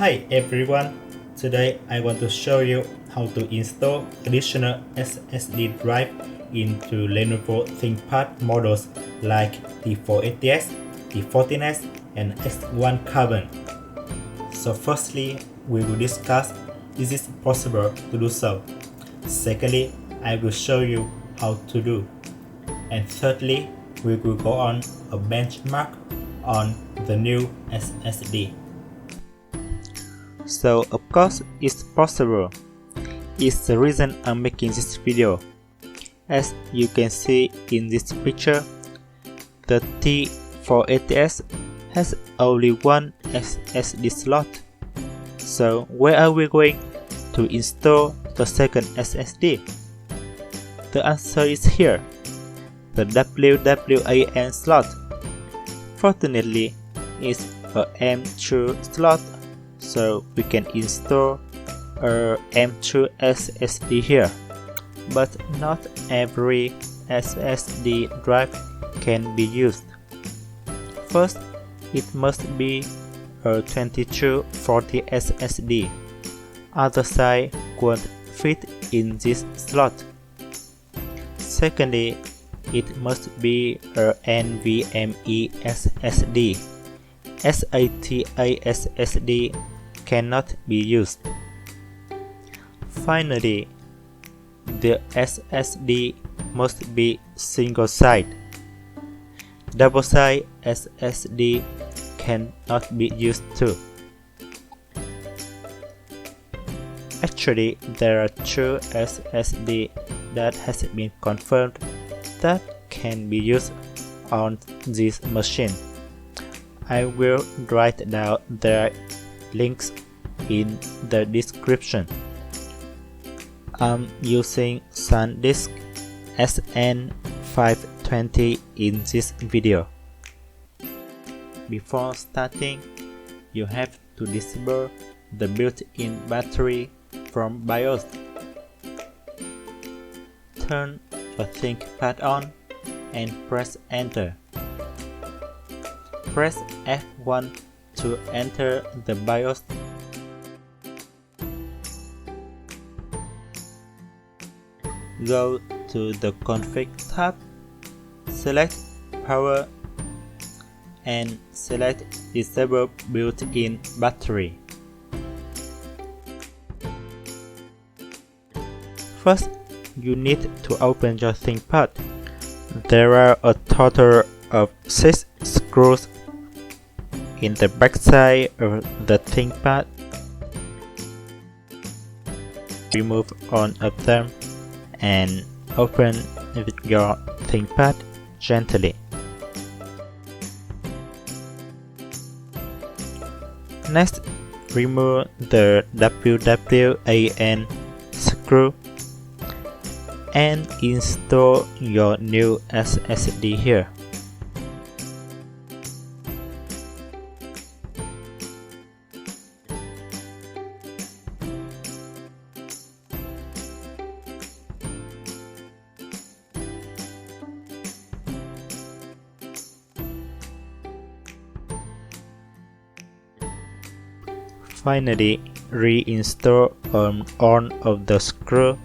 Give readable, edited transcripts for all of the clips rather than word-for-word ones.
Hi everyone, today I want to show you how to install additional SSD drive into Lenovo Thinkpad models like T480s, T14S and S1 Carbon. So firstly, we will discuss is it possible to do so. Secondly, I will show you how to do. And thirdly, we will go on a benchmark on the new SSD. So of course it's possible. It's the reason I'm making this video. As you can see in this picture, the T480s has only one SSD slot. So where are we going to install the second SSD? The answer is here, the WWAN slot. Fortunately, it's a M2 slot, so we can install a M2 SSD here. But not every SSD drive can be used. First, it must be a 2240 SSD. Other side won't fit in this slot. Secondly, it must be a NVME SSD. SATA SSD cannot be used. Finally, the SSD must be single side. Double side SSD cannot be used too. Actually, there are two SSD that has been confirmed that can be used on this machine. I will write down their links in the description. I'm using Sandisk SN520 in this video. Before starting, you have to disable the built-in battery from BIOS. Turn the ThinkPad on and press enter. Press F1 to enter the BIOS. Go to the config tab, select power and select disable built-in battery. First, you need to open your ThinkPad. There are a total of 6 screws in the backside of the ThinkPad. Remove one of them and open with your ThinkPad gently. Next, remove the WWAN screw and install your new SSD here. Finally, reinstall one of the screws.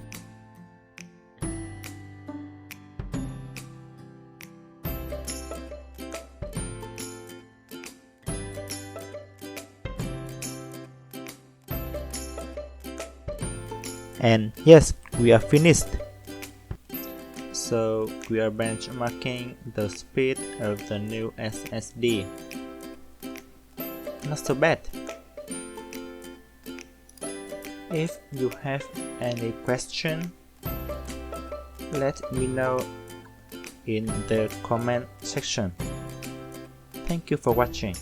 And yes, we are finished. So we are benchmarking the speed of the new SSD. Not so bad. If you have any question, let me know in the comment section. Thank you for watching.